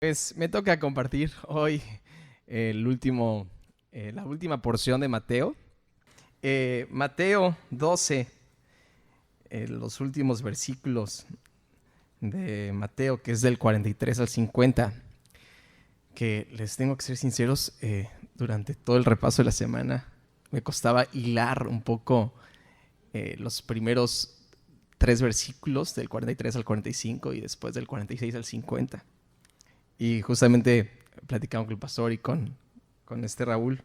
Pues me toca compartir hoy la última porción de Mateo. Mateo 12, los últimos versículos de Mateo, que es del 43 al 50, que les tengo que ser sinceros, durante todo el repaso de la semana me costaba hilar un poco los primeros 3 versículos del 43 al 45 y después del 46 al 50. Y justamente platicando con el pastor y con Raúl,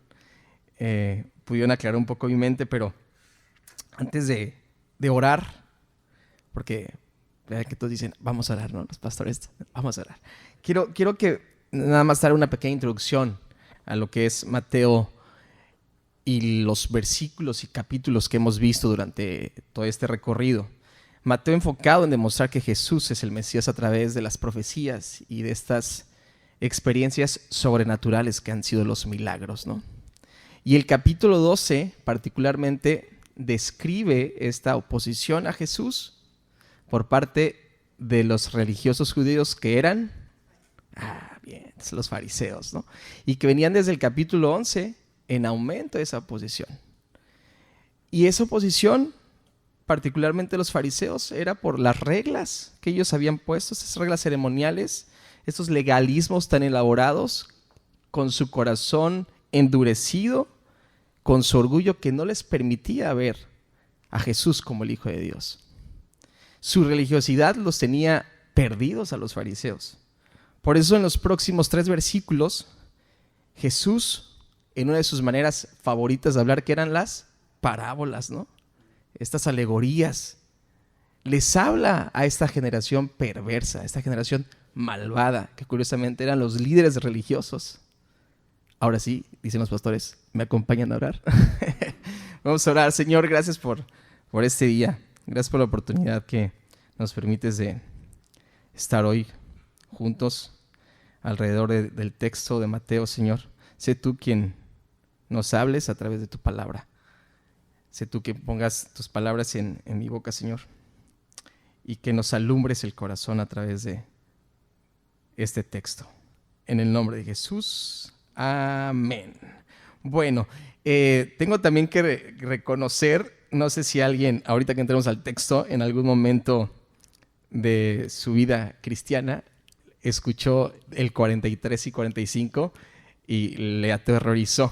pudieron aclarar un poco mi mente, pero antes de orar, porque vean que todos dicen, vamos a orar, ¿no? Los pastores, vamos a orar. Quiero que nada más dar una pequeña introducción a lo que es Mateo y los versículos y capítulos que hemos visto durante todo este recorrido. Mateo enfocado en demostrar que Jesús es el Mesías a través de las profecías y de estas experiencias sobrenaturales que han sido los milagros, ¿no? Y el capítulo 12 particularmente describe esta oposición a Jesús por parte de los religiosos judíos que eran, los fariseos, ¿no? Y que venían desde el capítulo 11 en aumento de esa oposición. Y esa oposición, particularmente los fariseos, era por las reglas que ellos habían puesto, esas reglas ceremoniales, estos legalismos tan elaborados, con su corazón endurecido, con su orgullo que no les permitía ver a Jesús como el Hijo de Dios. Su religiosidad los tenía perdidos a los fariseos. Por eso en los próximos 3 versículos, Jesús, en una de sus maneras favoritas de hablar, que eran las parábolas, ¿no? Estas alegorías, les habla a esta generación perversa, a esta generación malvada, que curiosamente eran los líderes religiosos. Ahora sí, dicen los pastores, ¿me acompañan a orar? Vamos a orar. Señor, gracias por este día. Gracias por la oportunidad que nos permites de estar hoy juntos alrededor del texto de Mateo, Señor. Sé tú quien nos hables a través de tu palabra. Sé tú que pongas tus palabras en mi boca, Señor, y que nos alumbres el corazón a través de este texto. En el nombre de Jesús, amén. Bueno, tengo también que reconocer, no sé si alguien, ahorita que entremos al texto, en algún momento de su vida cristiana, escuchó el 43 y 45 y le aterrorizó,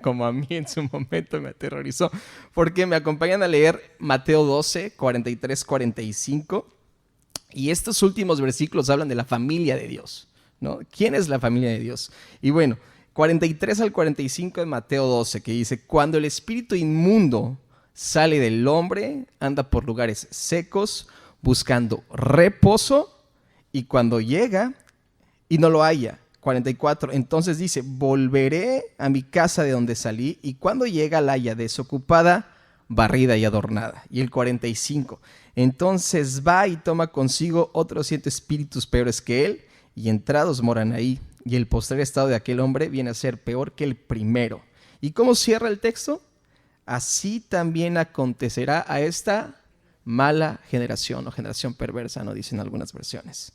como a mí en su momento me aterrorizó, porque me acompañan a leer Mateo 12, 43, 45, y estos últimos versículos hablan de la familia de Dios, ¿no? ¿Quién es la familia de Dios? Y bueno, 43 al 45 de Mateo 12, que dice, cuando el espíritu inmundo sale del hombre, anda por lugares secos, buscando reposo, y cuando llega y no lo halla. 44, entonces dice, volveré a mi casa de donde salí, y cuando llega la halla desocupada, barrida y adornada. Y el 45, entonces va y toma consigo otros 7 espíritus peores que él, y entrados moran ahí. Y el postrer estado de aquel hombre viene a ser peor que el primero. ¿Y cómo cierra el texto? Así también acontecerá a esta mala generación, o generación perversa, no dicen algunas versiones.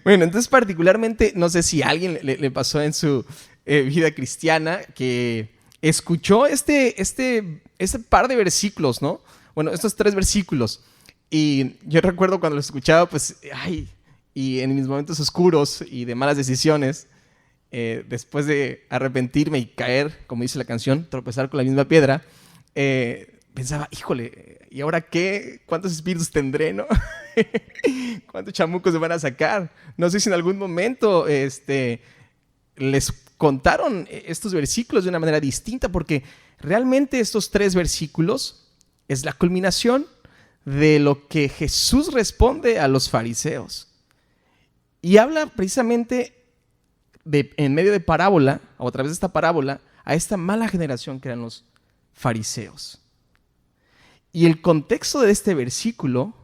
Bueno, entonces particularmente, no sé si a alguien le pasó en su vida cristiana que escuchó este par de versículos, ¿no? Bueno, estos 3 versículos. Y yo recuerdo cuando los escuchaba, pues, y en mis momentos oscuros y de malas decisiones, después de arrepentirme y caer, como dice la canción, tropezar con la misma piedra, pensaba, híjole, ¿y ahora qué? ¿Cuántos espíritus tendré, no? ¿Cuántos chamucos se van a sacar? No sé si en algún momento les contaron estos versículos de una manera distinta, porque realmente estos 3 versículos es la culminación de lo que Jesús responde a los fariseos. Y habla precisamente en medio de parábola, o a través de esta parábola, a esta mala generación que eran los fariseos. Y el contexto de este versículo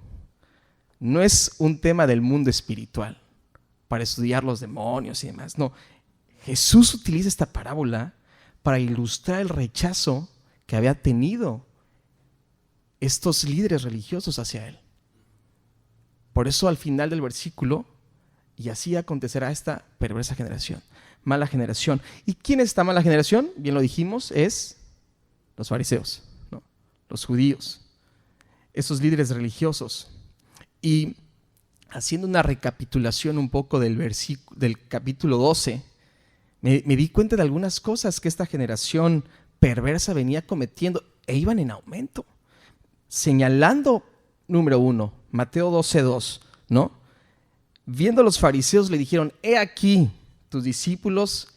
no es un tema del mundo espiritual, para estudiar los demonios y demás. No, Jesús utiliza esta parábola para ilustrar el rechazo que había tenido estos líderes religiosos hacia él. Por eso al final del versículo Y así acontecerá esta perversa generación, mala generación. ¿Y quién es esta mala generación? Bien lo dijimos, es los fariseos, ¿no? Los judíos, esos líderes religiosos. Y haciendo una recapitulación un poco del capítulo 12, me di cuenta de algunas cosas que esta generación perversa venía cometiendo e iban en aumento. Señalando, número 1, Mateo 12:2, ¿no? Viendo a los fariseos le dijeron: he aquí, tus discípulos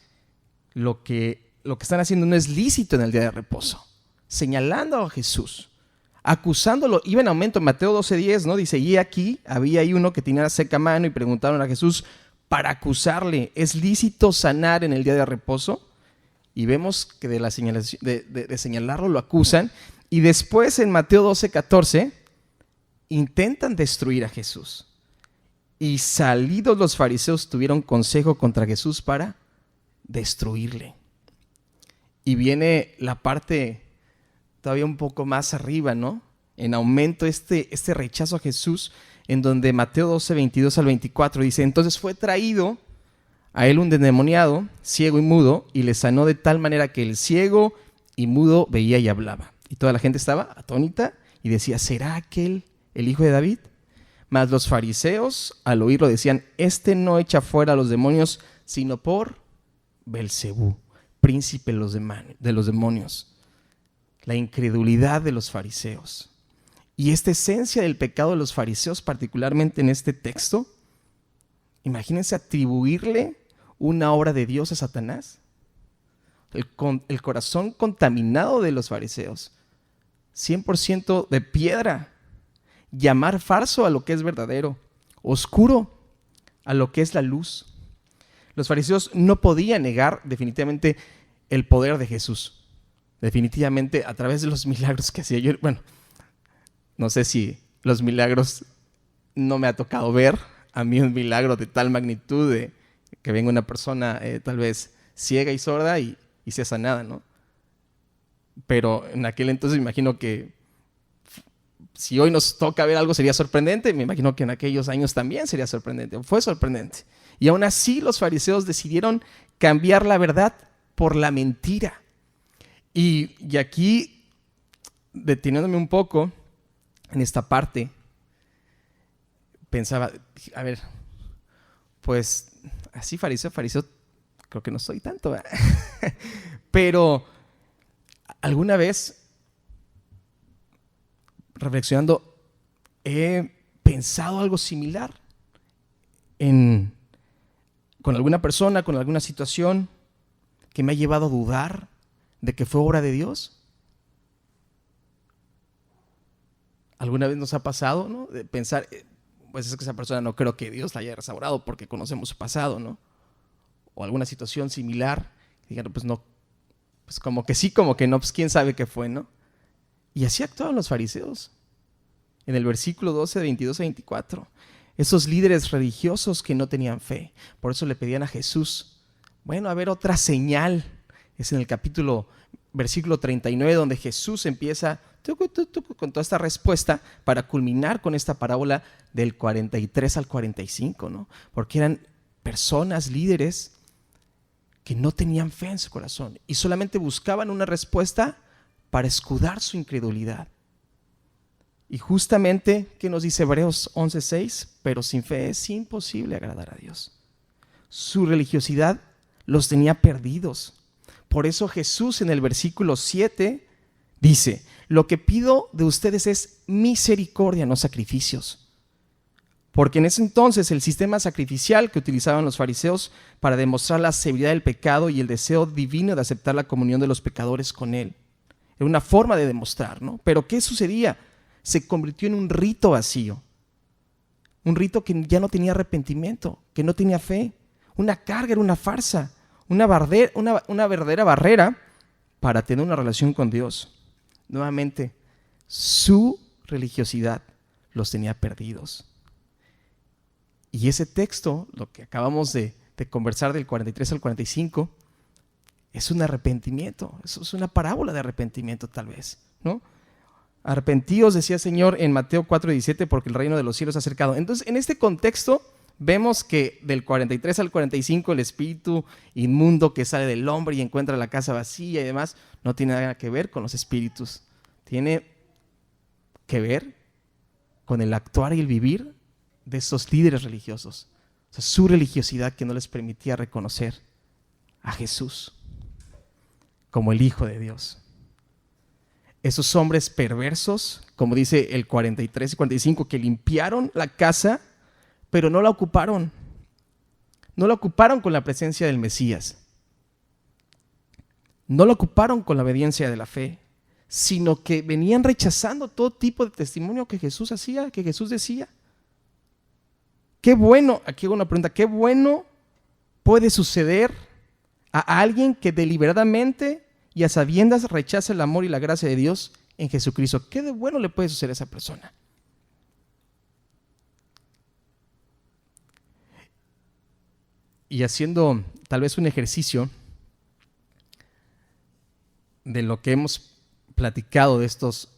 lo que están haciendo no es lícito en el día de reposo. Señalando a Jesús, acusándolo, iba en aumento. En Mateo 12:10, ¿no? Dice: y aquí había ahí uno que tenía seca mano y preguntaron a Jesús para acusarle: ¿es lícito sanar en el día de reposo? Y vemos que de señalarlo lo acusan. Y después en Mateo 12:14 intentan destruir a Jesús. Y salidos los fariseos tuvieron consejo contra Jesús para destruirle. Y viene la parte todavía un poco más arriba, ¿no? En aumento este rechazo a Jesús, en donde Mateo 12:22 al 24 dice: entonces fue traído a él un endemoniado, ciego y mudo, y le sanó de tal manera que el ciego y mudo veía y hablaba. Y toda la gente estaba atónita y decía: ¿será aquel el hijo de David? Mas los fariseos al oírlo decían: este no echa fuera a los demonios, sino por Belcebú, príncipe de los demonios. La incredulidad de los fariseos. Y esta esencia del pecado de los fariseos, particularmente en este texto, imagínense atribuirle una obra de Dios a Satanás. El corazón contaminado de los fariseos, 100% de piedra. Llamar falso a lo que es verdadero, oscuro a lo que es la luz. Los fariseos no podían negar definitivamente el poder de Jesús. Definitivamente a través de los milagros que hacía. Yo, bueno, no sé si los milagros no me ha tocado ver. A mí un milagro de tal magnitud de que venga una persona tal vez ciega y sorda y sea sanada, ¿no? Pero en aquel entonces me imagino que si hoy nos toca ver algo sería sorprendente. Me imagino que en aquellos años también sería sorprendente. Fue sorprendente. Y aún así los fariseos decidieron cambiar la verdad por la mentira. Y aquí, deteniéndome un poco en esta parte, pensaba, a ver, pues así fariseo, creo que no soy tanto, ¿verdad? Pero alguna vez, reflexionando, he pensado algo similar con alguna persona, con alguna situación que me ha llevado a dudar de que fue obra de Dios. ¿Alguna vez nos ha pasado, ¿no? De pensar, pues es que esa persona no creo que Dios la haya restaurado porque conocemos su pasado, ¿no? O alguna situación similar, digan, pues no, pues como que sí, como que no, pues quién sabe qué fue, ¿no? Y así actuaban los fariseos. En el versículo 12, 22 a 24. Esos líderes religiosos que no tenían fe. Por eso le pedían a Jesús, bueno, a ver, otra señal. Es en el versículo 39, donde Jesús empieza con toda esta respuesta para culminar con esta parábola del 43 al 45, ¿no? Porque eran personas, líderes, que no tenían fe en su corazón y solamente buscaban una respuesta para escudar su incredulidad. Y justamente, ¿qué nos dice Hebreos 11:6? Pero sin fe es imposible agradar a Dios. Su religiosidad los tenía perdidos. Por eso Jesús en el versículo 7 dice: lo que pido de ustedes es misericordia, no sacrificios. Porque en ese entonces el sistema sacrificial que utilizaban los fariseos para demostrar la severidad del pecado y el deseo divino de aceptar la comunión de los pecadores con él. Era una forma de demostrar, ¿no? Pero ¿qué sucedía? Se convirtió en un rito vacío. Un rito que ya no tenía arrepentimiento, que no tenía fe. Una carga, era una farsa, una verdadera barrera para tener una relación con Dios. Nuevamente, su religiosidad los tenía perdidos. Y ese texto, lo que acabamos de conversar del 43 al 45, es un arrepentimiento. Eso es una parábola de arrepentimiento tal vez, ¿no? Arrepentíos, decía el Señor en Mateo 4:17, porque el reino de los cielos se ha acercado. Entonces, en este contexto, vemos que del 43 al 45 el espíritu inmundo que sale del hombre y encuentra la casa vacía y demás, no tiene nada que ver con los espíritus. Tiene que ver con el actuar y el vivir de esos líderes religiosos. O sea, su religiosidad que no les permitía reconocer a Jesús como el Hijo de Dios. Esos hombres perversos, como dice el 43 y 45, que limpiaron la casa, pero no la ocuparon. No la ocuparon con la presencia del Mesías. No la ocuparon con la obediencia de la fe, sino que venían rechazando todo tipo de testimonio que Jesús hacía, que Jesús decía. Qué bueno, aquí hago una pregunta, qué bueno puede suceder a alguien que deliberadamente y a sabiendas rechaza el amor y la gracia de Dios en Jesucristo. ¿Qué de bueno le puede suceder a esa persona? Y haciendo tal vez un ejercicio de lo que hemos platicado de estos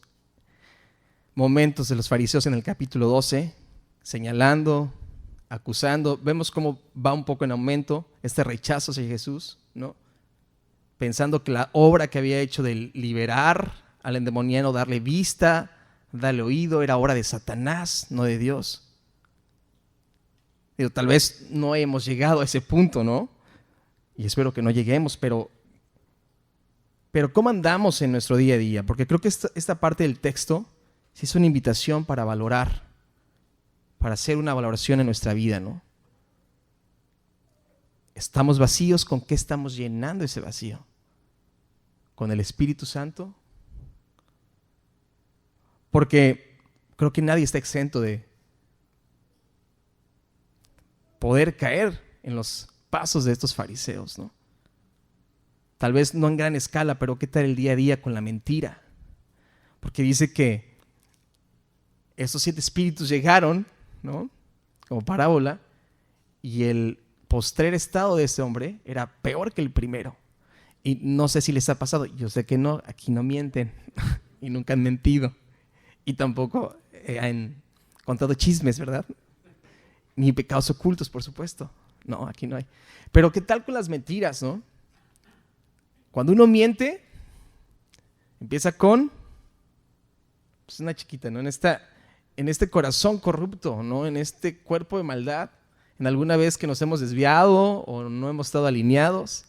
momentos de los fariseos en el capítulo 12, señalando, acusando, vemos cómo va un poco en aumento este rechazo hacia Jesús, ¿no? Pensando que la obra que había hecho de liberar al endemoniado, darle vista, darle oído, era obra de Satanás, no de Dios. Digo, tal vez no hemos llegado a ese punto, ¿no? Y espero que no lleguemos, pero ¿cómo andamos en nuestro día a día? Porque creo que esta parte del texto sí es una invitación para valorar, para hacer una valoración en nuestra vida, ¿no? ¿Estamos vacíos? ¿Con qué estamos llenando ese vacío? ¿Con el Espíritu Santo? Porque creo que nadie está exento de poder caer en los pasos de estos fariseos, ¿no? Tal vez no en gran escala, pero ¿qué tal el día a día con la mentira? Porque dice que estos 7 espíritus llegaron, ¿no? Como parábola, y el postrer estado de ese hombre era peor que el primero. Y no sé si les ha pasado, yo sé que no, aquí no mienten y nunca han mentido. Y tampoco han contado chismes, ¿verdad? Ni pecados ocultos, por supuesto. No, aquí no hay. Pero ¿qué tal con las mentiras, no? Cuando uno miente, empieza con pues una chiquita, ¿no? En este corazón corrupto, ¿no? En este cuerpo de maldad, en alguna vez que nos hemos desviado o no hemos estado alineados,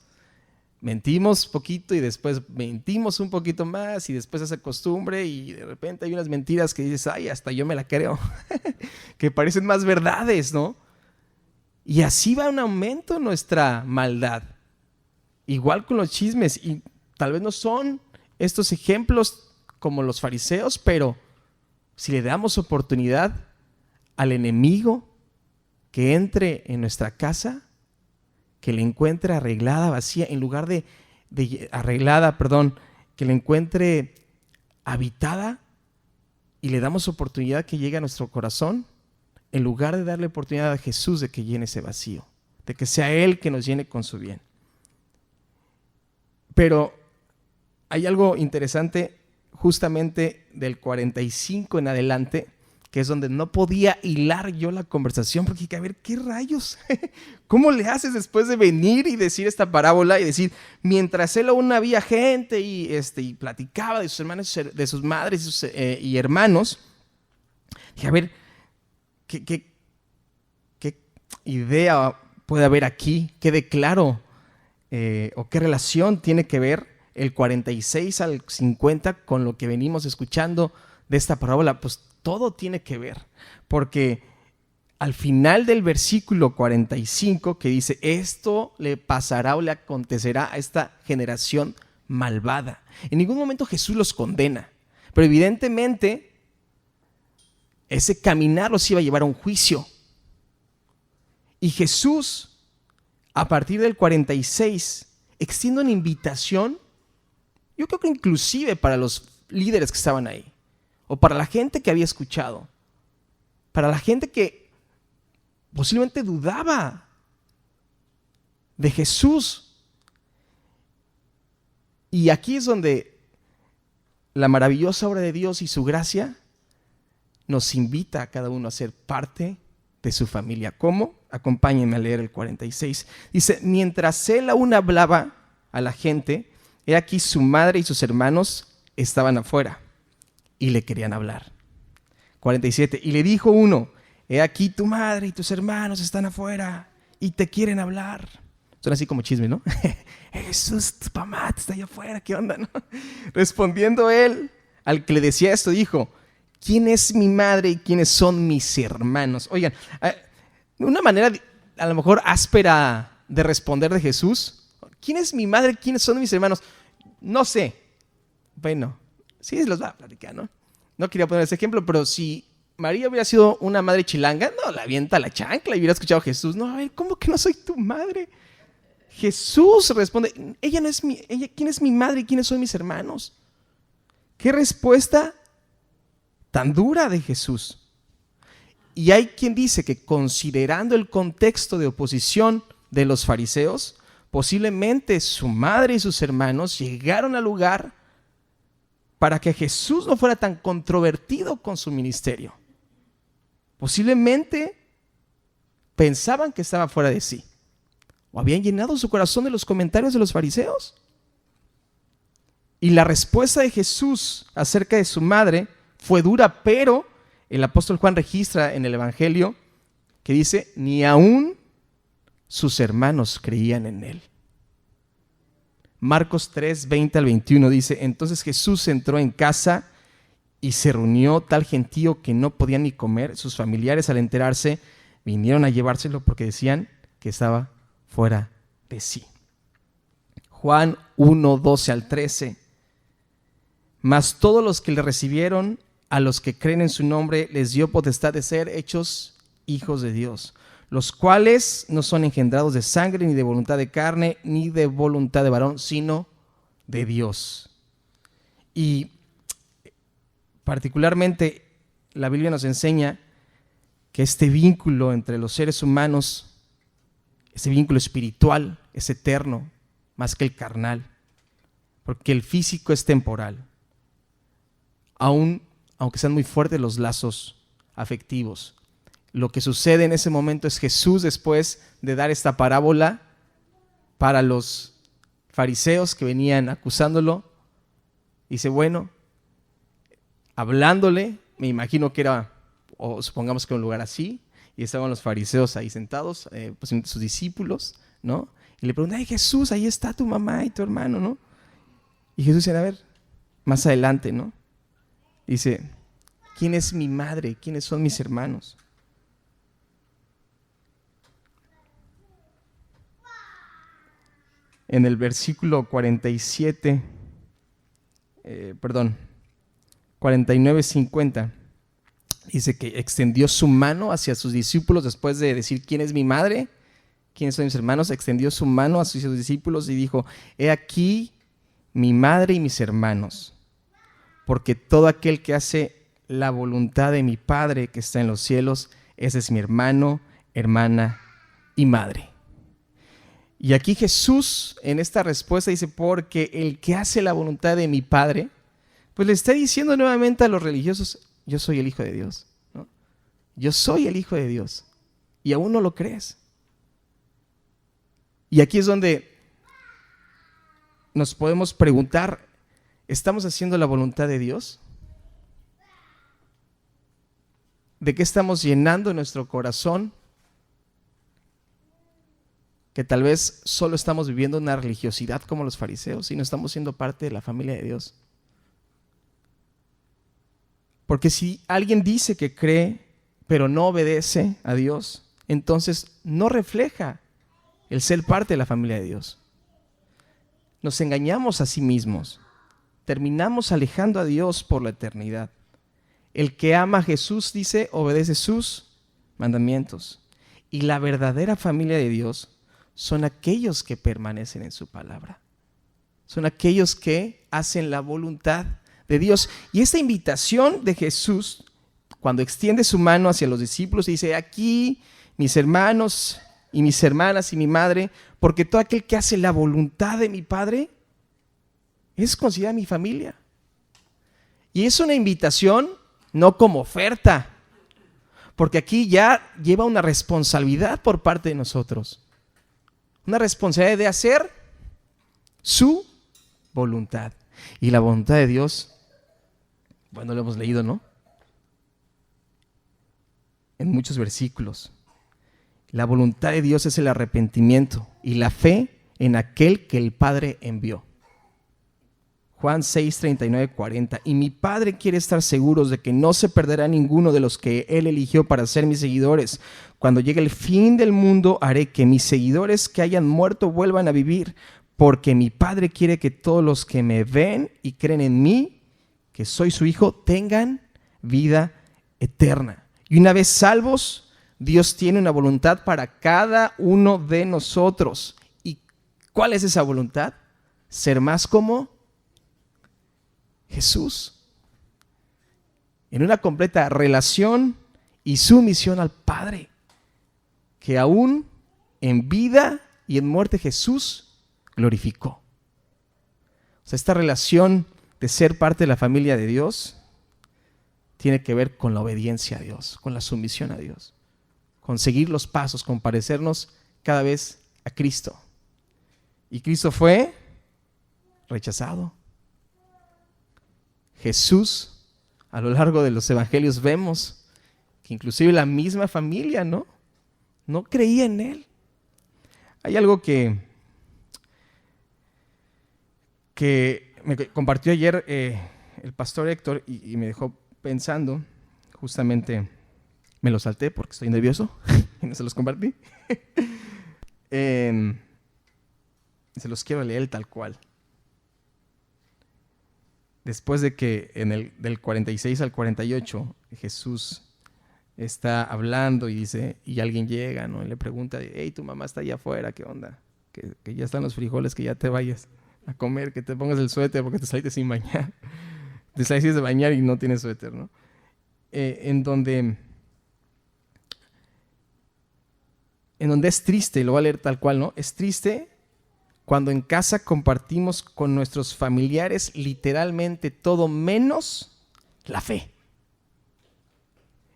mentimos poquito y después mentimos un poquito más y después hace costumbre y de repente hay unas mentiras que dices, ay, hasta yo me la creo, que parecen más verdades, ¿no? Y así va un aumento en nuestra maldad. Igual con los chismes, y tal vez no son estos ejemplos como los fariseos, pero si le damos oportunidad al enemigo que entre en nuestra casa, que le encuentre arreglada, vacía, en lugar de arreglada, que le encuentre habitada y le damos oportunidad que llegue a nuestro corazón, en lugar de darle oportunidad a Jesús de que llene ese vacío, de que sea Él que nos llene con su bien. Pero hay algo interesante justamente del 45 en adelante, que es donde no podía hilar yo la conversación, porque dije, a ver, ¿qué rayos? ¿Cómo le haces después de venir y decir esta parábola y decir, mientras él aún había gente y platicaba de sus hermanos, de sus madres y hermanos? Dije, a ver, ¿qué idea puede haber aquí? ¿Qué declaro? ¿O qué relación tiene que ver el 46 al 50 con lo que venimos escuchando de esta parábola? Pues todo tiene que ver, porque al final del versículo 45 que dice, esto le pasará o le acontecerá a esta generación malvada. En ningún momento Jesús los condena, pero evidentemente ese caminar los iba a llevar a un juicio. Y Jesús, a partir del 46, extiende una invitación, yo creo que inclusive para los líderes que estaban ahí, o para la gente que había escuchado, para la gente que posiblemente dudaba de Jesús. Y aquí es donde la maravillosa obra de Dios y su gracia nos invita a cada uno a ser parte de su familia. ¿Cómo? Acompáñenme a leer el 46. Dice, mientras él aún hablaba a la gente, he aquí su madre y sus hermanos estaban afuera y le querían hablar. 47. Y le dijo uno, he aquí tu madre y tus hermanos están afuera y te quieren hablar. Son así como chisme, ¿no? Jesús, tu mamá está allá afuera, ¿qué onda, no? Respondiendo él, al que le decía esto, dijo, ¿quién es mi madre y quiénes son mis hermanos? Oigan, una manera a lo mejor áspera de responder de Jesús, ¿quién es mi madre y quiénes son mis hermanos? No sé. Bueno, sí los va a platicar, ¿no? No quería poner ese ejemplo, pero si María hubiera sido una madre chilanga, no, la avienta la chancla y hubiera escuchado a Jesús. No, a ver, ¿cómo que no soy tu madre? Jesús responde, ¿quién es mi madre y quiénes son mis hermanos? ¿Qué respuesta tan dura de Jesús? Y hay quien dice que considerando el contexto de oposición de los fariseos, posiblemente su madre y sus hermanos llegaron al lugar para que Jesús no fuera tan controvertido con su ministerio. Posiblemente pensaban que estaba fuera de sí, o habían llenado su corazón de los comentarios de los fariseos. Y la respuesta de Jesús acerca de su madre fue dura, pero el apóstol Juan registra en el Evangelio que dice, ni aún sus hermanos creían en él. Marcos 3, 20 al 21 dice, entonces Jesús entró en casa y se reunió tal gentío que no podían ni comer. Sus familiares, al enterarse, vinieron a llevárselo porque decían que estaba fuera de sí. Juan 1, 12 al 13. Mas todos los que le recibieron, a los que creen en su nombre, les dio potestad de ser hechos hijos de Dios, los cuales no son engendrados de sangre, ni de voluntad de carne, ni de voluntad de varón, sino de Dios. Y particularmente la Biblia nos enseña que este vínculo entre los seres humanos, ese vínculo espiritual, es eterno, más que el carnal, porque el físico es temporal. Aunque sean muy fuertes los lazos afectivos, lo que sucede en ese momento es Jesús, después de dar esta parábola para los fariseos que venían acusándolo, dice, bueno, hablándole, me imagino que era, o supongamos que era un lugar así, y estaban los fariseos ahí sentados, posiblemente sus discípulos, ¿no? Y le preguntan, ay, Jesús, ahí está tu mamá y tu hermano, ¿no? Y Jesús dice, a ver, más adelante, ¿no? Dice, ¿quién es mi madre? ¿Quiénes son mis hermanos? En el versículo 49, 50, dice que extendió su mano hacia sus discípulos después de decir, ¿quién es mi madre? ¿Quiénes son mis hermanos? Extendió su mano hacia sus discípulos y dijo, he aquí mi madre y mis hermanos, porque todo aquel que hace la voluntad de mi Padre que está en los cielos, ese es mi hermano, hermana y madre. Y aquí Jesús en esta respuesta dice, porque el que hace la voluntad de mi Padre, pues le está diciendo nuevamente a los religiosos, yo soy el Hijo de Dios, ¿no? Yo soy el Hijo de Dios, y aún no lo crees. Y aquí es donde nos podemos preguntar, ¿estamos haciendo la voluntad de Dios? ¿De qué estamos llenando nuestro corazón? Que tal vez solo estamos viviendo una religiosidad como los fariseos y no estamos siendo parte de la familia de Dios. Porque si alguien dice que cree, pero no obedece a Dios, entonces no refleja el ser parte de la familia de Dios. Nos engañamos a sí mismos. Terminamos alejando a Dios por la eternidad. El que ama a Jesús, dice, obedece sus mandamientos. Y la verdadera familia de Dios son aquellos que permanecen en su palabra. Son aquellos que hacen la voluntad de Dios. Y esta invitación de Jesús, cuando extiende su mano hacia los discípulos, dice, aquí mis hermanos y mis hermanas y mi madre, porque todo aquel que hace la voluntad de mi Padre es considerado mi familia. Y es una invitación no como oferta, Porque aquí ya lleva una responsabilidad por parte de nosotros. Una responsabilidad de hacer su voluntad. Y la voluntad de Dios, bueno, lo hemos leído, ¿no? En muchos versículos. La voluntad de Dios es el arrepentimiento y la fe en aquel que el Padre envió. Juan 6, 39, 40. Y mi Padre quiere estar seguros de que no se perderá ninguno de los que Él eligió para ser mis seguidores. Cuando llegue el fin del mundo, haré que mis seguidores que hayan muerto vuelvan a vivir, porque mi Padre quiere que todos los que me ven y creen en mí, que soy su Hijo, tengan vida eterna. Y una vez salvos, Dios tiene una voluntad para cada uno de nosotros. ¿Y cuál es esa voluntad? Ser más como Jesús, en una completa relación y sumisión al Padre, que aún en vida y en muerte Jesús glorificó. O sea, esta relación de ser parte de la familia de Dios tiene que ver con la obediencia a Dios, con la sumisión a Dios, con seguir los pasos, con parecernos cada vez a Cristo. Y Cristo fue rechazado. Jesús, a lo largo de los evangelios vemos que inclusive la misma familia, no creía en Él. Hay algo que me compartió ayer el pastor Héctor y me dejó pensando, justamente me lo salté porque estoy nervioso y no se los compartí. Se los quiero leer tal cual. Después de que del 46 al 48 Jesús está hablando y dice, y alguien llega, ¿no? Y le pregunta, hey, tu mamá está allá afuera, ¿qué onda? Que ya están los frijoles, que ya te vayas a comer, que te pongas el suéter porque te saliste sin bañar. Te saliste de bañar y no tienes suéter, ¿no? En donde es triste, lo voy a leer tal cual, ¿no? Es triste cuando en casa compartimos con nuestros familiares literalmente todo menos la fe.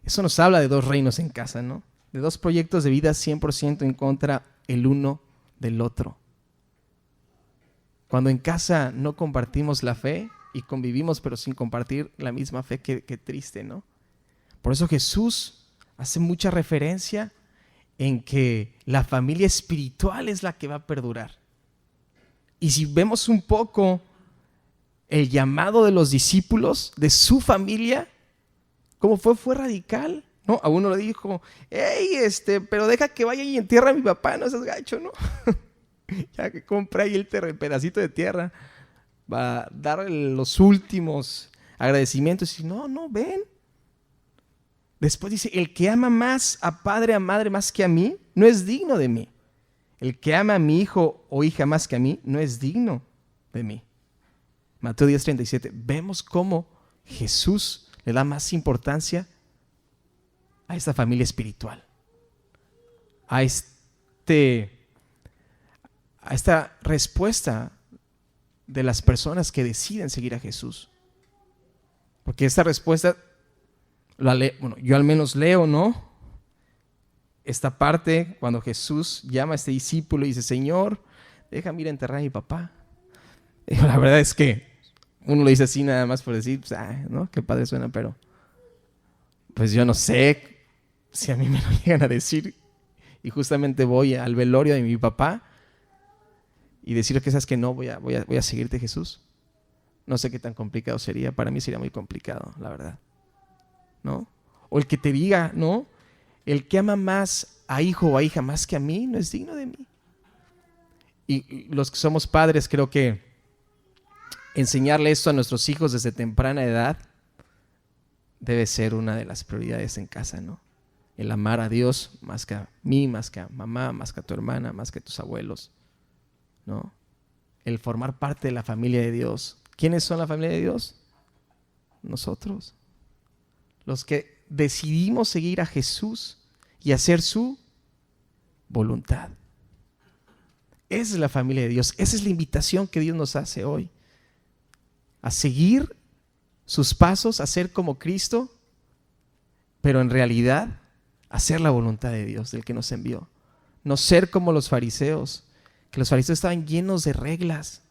Eso nos habla de dos reinos en casa, ¿no? De dos proyectos de vida 100% en contra el uno del otro. Cuando en casa no compartimos la fe y convivimos pero sin compartir la misma fe, qué triste, ¿no? Por eso Jesús hace mucha referencia en que la familia espiritual es la que va a perdurar. Y si vemos un poco el llamado de los discípulos, de su familia, ¿cómo fue radical? ¿No? A uno le dijo, hey, pero deja que vaya y entierra a mi papá, no seas gacho, ¿no? Ya que compra ahí el pedacito de tierra, va a dar los últimos agradecimientos. Y no, ven. Después dice, el que ama más a padre, a madre más que a mí, no es digno de mí. El que ama a mi hijo o hija más que a mí, no es digno de mí. Mateo 10:37. Vemos cómo Jesús le da más importancia a esta familia espiritual. A esta respuesta de las personas que deciden seguir a Jesús. Porque esta respuesta, yo al menos leo, ¿no? Esta parte cuando Jesús llama a este discípulo y dice, Señor, déjame ir a enterrar a mi papá. Y la verdad es que uno lo dice así nada más por decir, pues, ¿no? Qué padre suena, pero pues yo no sé si a mí me lo llegan a decir y justamente voy al velorio de mi papá y decirle que sabes que no, voy a seguirte, Jesús. No sé qué tan complicado sería, para mí sería muy complicado, la verdad, ¿no? O el que te diga, ¿no? El que ama más a hijo o a hija más que a mí no es digno de mí. Y los que somos padres, creo que enseñarle esto a nuestros hijos desde temprana edad debe ser una de las prioridades en casa, ¿no? El amar a Dios más que a mí, más que a mamá, más que a tu hermana, más que a tus abuelos, ¿no? El formar parte de la familia de Dios. ¿Quiénes son la familia de Dios? Nosotros. Los que decidimos seguir a Jesús y hacer su voluntad. Esa es la familia de Dios. Esa es la invitación que Dios nos hace hoy. A seguir sus pasos, a ser como Cristo, pero en realidad hacer la voluntad de Dios, del que nos envió. No ser como los fariseos, que los fariseos estaban llenos de reglas.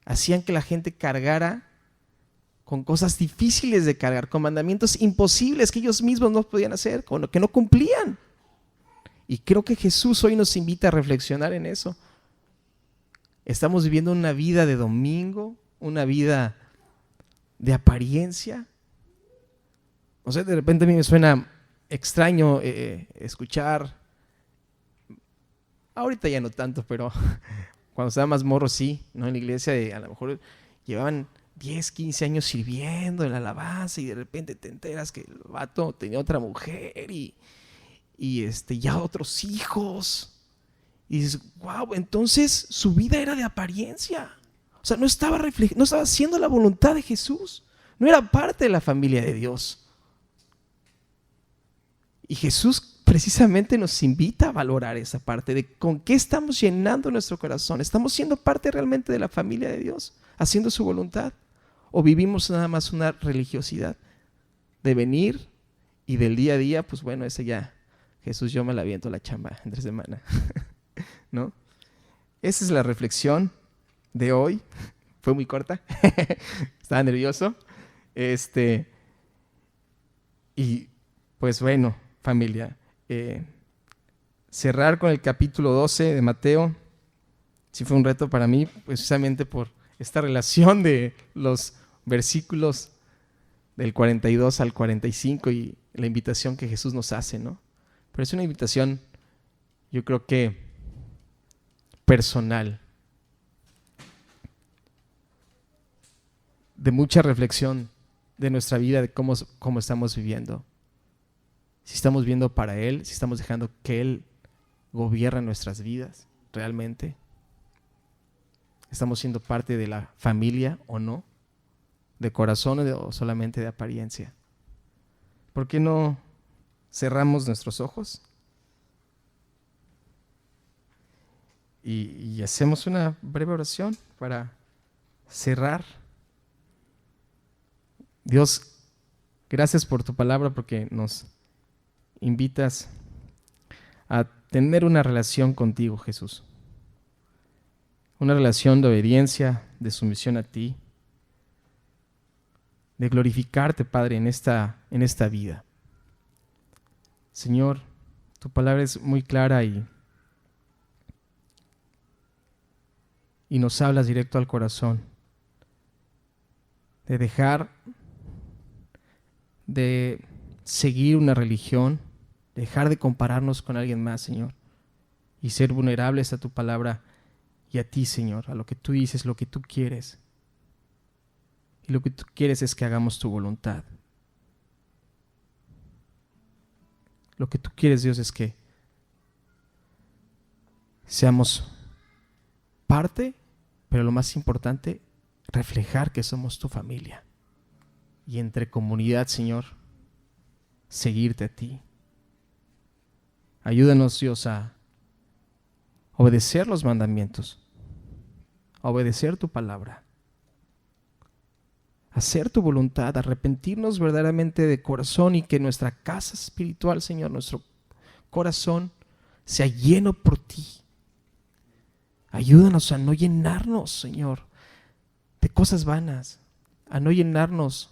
Hacían que la gente cargara con cosas difíciles de cargar, con mandamientos imposibles que ellos mismos no podían hacer, con lo que no cumplían. Y creo que Jesús hoy nos invita a reflexionar en eso. Estamos viviendo una vida de domingo, una vida de apariencia. No sé, de repente a mí me suena extraño escuchar, ahorita ya no tanto, pero cuando estaba más morro sí, ¿no? En la iglesia a lo mejor llevaban 10, 15 años sirviendo en la alabanza y de repente te enteras que el vato tenía otra mujer y ya otros hijos. Y dices, wow, entonces su vida era de apariencia. O sea, no estaba haciendo la voluntad de Jesús. No era parte de la familia de Dios. Y Jesús precisamente nos invita a valorar esa parte de con qué estamos llenando nuestro corazón. ¿Estamos siendo parte realmente de la familia de Dios, haciendo su voluntad? ¿O vivimos nada más una religiosidad de venir y del día a día? Pues bueno, ese ya, Jesús, yo me la aviento la chamba entre semana, ¿no? Esa es la reflexión de hoy. Fue muy corta, estaba nervioso. Y pues bueno, familia, cerrar con el capítulo 12 de Mateo sí fue un reto para mí, precisamente por esta relación de los versículos del 42 al 45 y la invitación que Jesús nos hace, ¿no? Pero es una invitación, yo creo que personal, de mucha reflexión de nuestra vida, de cómo estamos viviendo. Si estamos viviendo para Él, si estamos dejando que Él gobierne nuestras vidas realmente. ¿Estamos siendo parte de la familia o no? ¿De corazón o solamente de apariencia? ¿Por qué no cerramos nuestros ojos y hacemos una breve oración para cerrar? Dios, gracias por tu palabra, porque nos invitas a tener una relación contigo, Jesús. Una relación de obediencia, de sumisión a ti, de glorificarte, Padre, en esta vida. Señor, tu palabra es muy clara y nos hablas directo al corazón, de dejar de seguir una religión, dejar de compararnos con alguien más, Señor, y ser vulnerables a tu palabra y a ti, Señor, a lo que tú dices, lo que tú quieres. Y lo que tú quieres es que hagamos tu voluntad. Lo que tú quieres, Dios, es que seamos parte, pero lo más importante, reflejar que somos tu familia. Y entre comunidad, Señor, seguirte a ti. Ayúdanos, Dios, a obedecer los mandamientos, a obedecer tu palabra, a hacer tu voluntad, a arrepentirnos verdaderamente de corazón y que nuestra casa espiritual, Señor, nuestro corazón sea lleno por ti. Ayúdanos a no llenarnos, Señor, de cosas vanas, a no llenarnos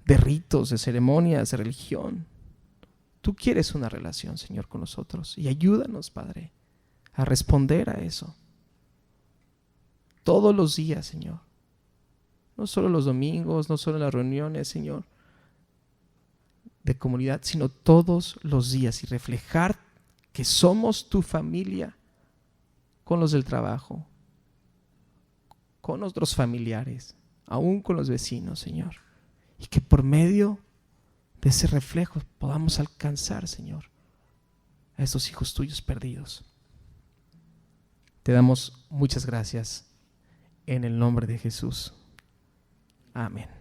de ritos, de ceremonias, de religión. Tú quieres una relación, Señor, con nosotros, y ayúdanos, Padre, a responder a eso todos los días, Señor. No solo los domingos, no solo en las reuniones, Señor, de comunidad, sino todos los días, y reflejar que somos tu familia con los del trabajo, con otros familiares, aún con los vecinos, Señor. Y que por medio de ese reflejo podamos alcanzar, Señor, a estos hijos tuyos perdidos. Te damos muchas gracias en el nombre de Jesús. Amén.